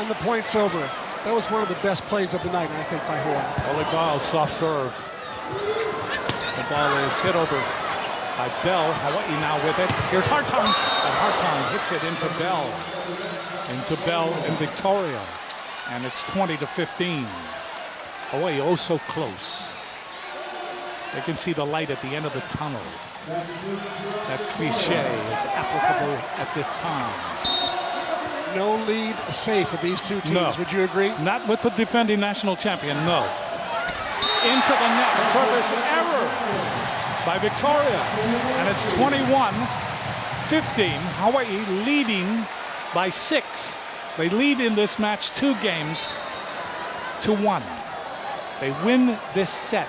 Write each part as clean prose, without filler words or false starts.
and the point's over. That was one of the best plays of the night, I think, by Hawaii. Volleyball, soft serve. The ball is hit over by Bell. Hawaii now with it. Here's Hartung. And Hartung hits it into Bell. Into Bell and Victoria. And it's 20-15. Hawaii oh so close. They can see the light at the end of the tunnel. That cliche is applicable at this time. No lead safe for these two teams, No. would you agree? Not with the defending national champion, no. Into the net, service error by Victoria. And it's 21-15, Hawaii leading by 6. They lead in this match 2 games to 1. They win this set.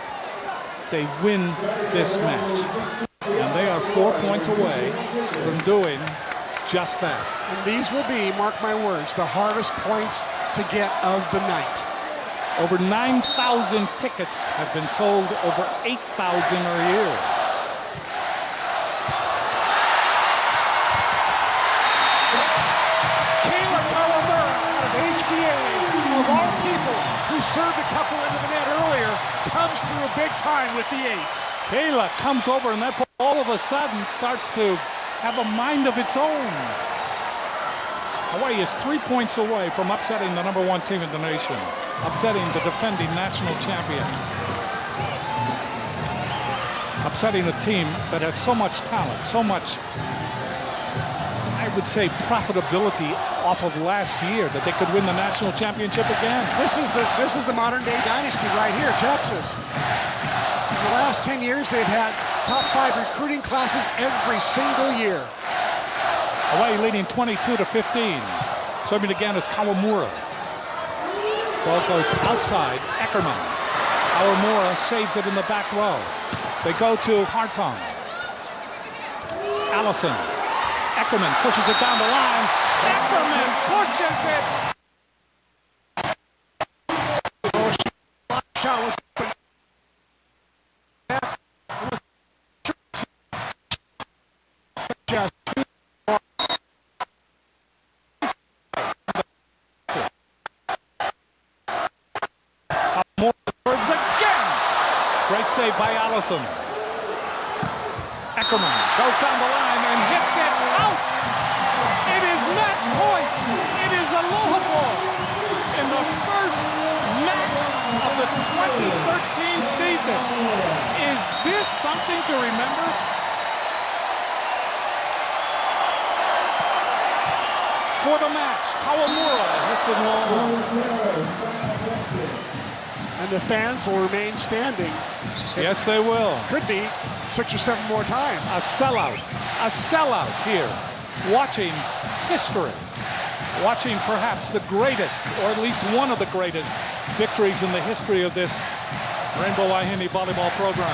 They win this match. And they are 4 points away from doing just that. And these will be, mark my words, the hardest points to get of the night. Over 9,000 tickets have been sold. Over 8,000 are here. Kayla Kawamura out of HBA, of all people who served a couple into the net earlier, comes through big time with the ace. Kayla comes over, and that all of a sudden starts to have a mind of its own. Hawaii is 3 points away from upsetting the #1 team in the nation, upsetting the defending national champion, upsetting a team that has so much talent, so much, I would say, profitability off of last year that they could win the national championship again. This is the modern day dynasty right here, Texas. In the last 10 years, they've had top 5 recruiting classes every single year. Hawaii leading 22-15. Serving again is Kawamura. Ball goes outside. Eckerman. Kawamura saves it in the back row. They go to Hartung. Allison. Eckerman pushes it down the line. Eckerman pushes it. Shot was Great save by Allison. Eckerman goes down the line and hits it out. It is match point. It is aloha ball in the first match of the 2013 season. Is this something to remember? For the match, Kawamura hits it long. and the fans will remain standing. Yes, they will. Could be 6 or 7 more times. A sellout here, watching history, watching perhaps the greatest, or at least one of the greatest victories in the history of this Rainbow Wahine Volleyball program.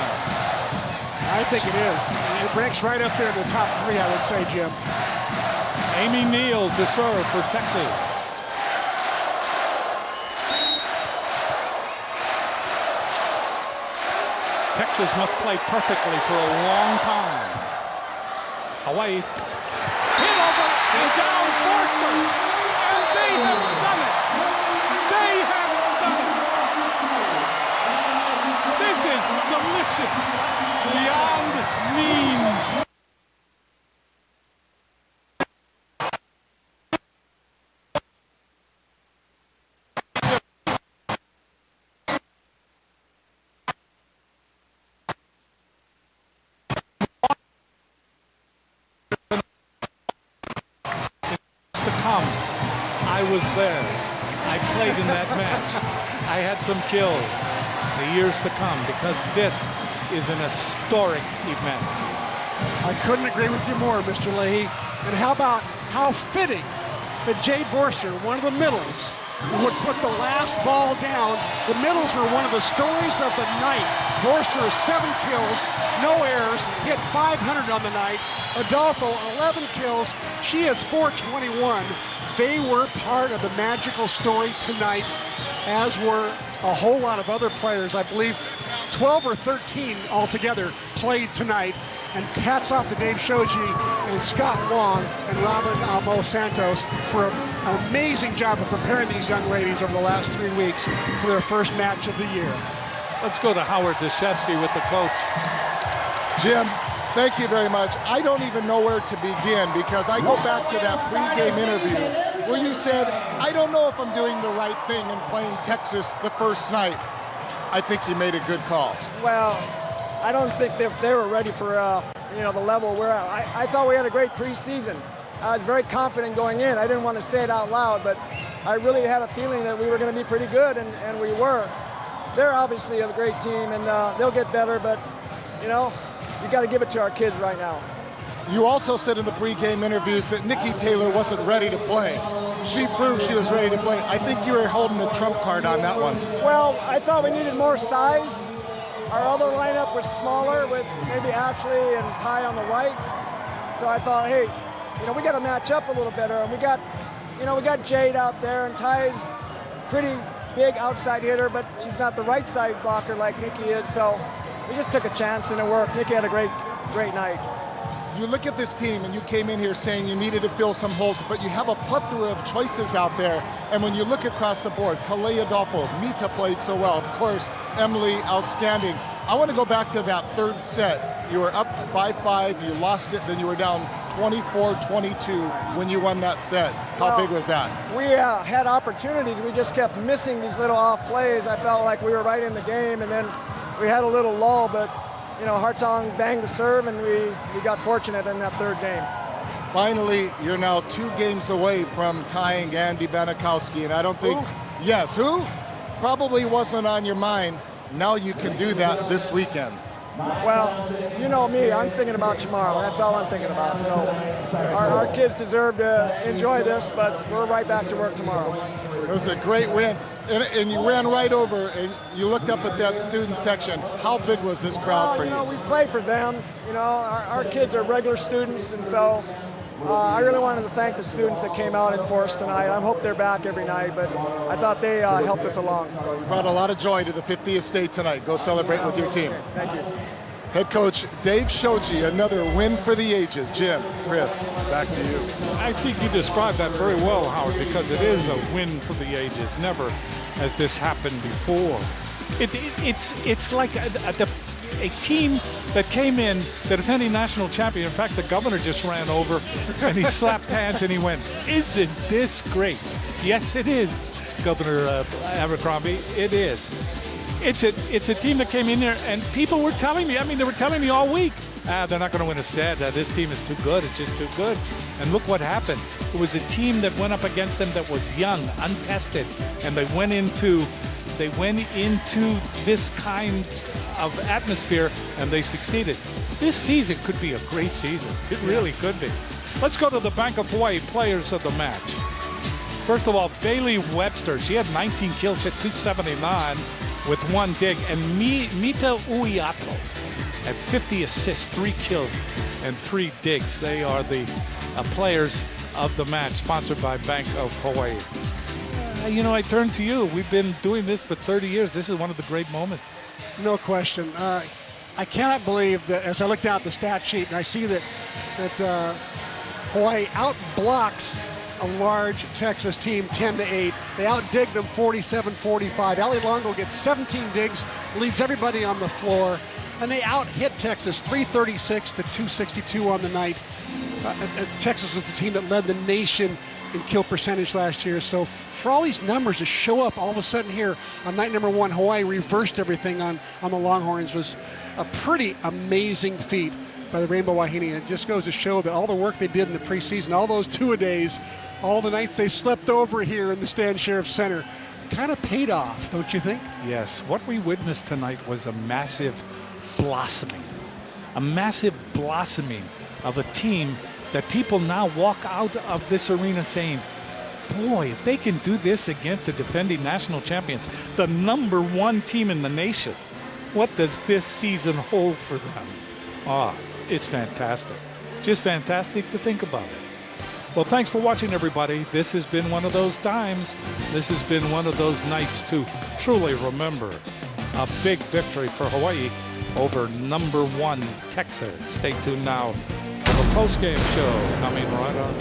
I think it is. It ranks right up there in the top 3, I would say, Jim. Amy Neal to serve for Texas. Texas must play perfectly for a long time. Hawaii hit over and down Forster. And they have done it. They have done it. This is delicious. Beyond means. I was there. I played in that match. I had some kills. The years to come, because this is an historic event. I couldn't agree with you more, Mr. Leahy. And how about how fitting that Jade Forster, one of the middles, would put the last ball down. The middles were one of the stories of the night. Forster, 7 kills, no errors, hit 500 on the night. Adolfo, 11 kills. She hits 421. They were part of the magical story tonight, as were a whole lot of other players. I believe 12 or 13 altogether played tonight. And hats off to Dave Shoji and Scott Wong and Robin Almo Santos for a an amazing job of preparing these young ladies over the last 3 weeks for their first match of the year. Let's go to Howard Deshevsky with the coach. Jim, thank you very much. I don't even know where to begin because I go back to that pregame interview where you said, I don't know if I'm doing the right thing in playing Texas the first night. I think you made a good call. Well, I don't think they were ready for the level we're at. I thought we had a great preseason. I was very confident going in. I didn't want to say it out loud, but I really had a feeling that we were going to be pretty good, and we were. They're obviously a great team, and they'll get better, but, you got to give it to our kids right now. You also said in the pregame interviews that Nikki Taylor wasn't ready to play. She proved she was ready to play. I think you were holding the trump card on that one. Well, I thought we needed more size. Our other lineup was smaller with maybe Ashley and Ty on the right. So I thought, hey, we got to match up a little better. And we got Jade out there, and Ty's pretty big outside hitter, but she's not the right side blocker like Nikki is. So we just took a chance and it worked. Nikki had a great night. You look at this team and you came in here saying you needed to fill some holes, but you have a plethora of choices out there. And when you look across the board, Kalei Adolfo, Mita played so well. Of course, Emily, outstanding. I want to go back to that third set. You were up by 5, you lost it, then you were down 24-22 when you won that set. How big was that? We had opportunities. We just kept missing these little off plays. I felt like we were right in the game, and then we had a little lull, but Hartong banged the serve, and we got fortunate in that third game. Finally, you're now 2 games away from tying Andy Banikowski, and I don't think, yes, who? Probably wasn't on your mind. Now you can do that this weekend. Well, you know me, I'm thinking about tomorrow. That's all I'm thinking about. So our kids deserve to enjoy this, but we're right back to work tomorrow. It was a great win, and you ran right over, and you looked up at that student section. How big was this crowd for you? We play for them. Our kids are regular students, and so I really wanted to thank the students that came out and for us tonight. I hope they're back every night, but I thought they helped us along. Brought a lot of joy to the 50th state tonight. Go celebrate with your team. Thank you. Head coach Dave Shoji, another win for the ages. Jim, Chris, back to you. I think you described that very well, Howard, because it is a win for the ages. Never has this happened before. It's like a team that came in, the defending national champion. In fact, the governor just ran over and he slapped hands and he went, "Isn't this great?" Yes, it is, Governor Abercrombie. It is. It's a team that came in there, and people were telling me, they were telling me all week, they're not going to win a set. This team is too good. It's just too good. And look what happened. It was a team that went up against them that was young, untested, and they went into this kind of atmosphere, and they succeeded. This season could be a great season. It really could be. Let's go to the Bank of Hawaii players of the match. First of all, Bailey Webster. She had 19 kills, hit 279 with 1 dig. And Mita Uiato at 50 assists, 3 kills, and 3 digs. They are the players of the match, sponsored by Bank of Hawaii. I turn to you. We've been doing this for 30 years. This is one of the great moments. No question. I cannot believe that as I look down at the stat sheet and I see that Hawaii outblocks a large Texas team 10-8. They outdig them 47-45. Ali Longo gets 17 digs, leads everybody on the floor, and they out-hit Texas 336 to 262 on the night. Texas was the team that led the nation in kill percentage last year. So for all these numbers to show up all of a sudden here on night number 1, Hawaii reversed everything on the Longhorns, was a pretty amazing feat by the Rainbow Wahine. It just goes to show that all the work they did in the preseason, all those two-a-days, all the nights they slept over here in the Stan Sheriff Center, kind of paid off, don't you think? Yes. What we witnessed tonight was a massive blossoming of a team that people now walk out of this arena saying, boy, if they can do this against the defending national champions, the #1 team in the nation, what does this season hold for them? It's fantastic. Just fantastic to think about it. Well, thanks for watching, everybody. This has been one of those times. This has been one of those nights to truly remember. A big victory for Hawaii over #1 Texas. Stay tuned now for the post-game show coming right up.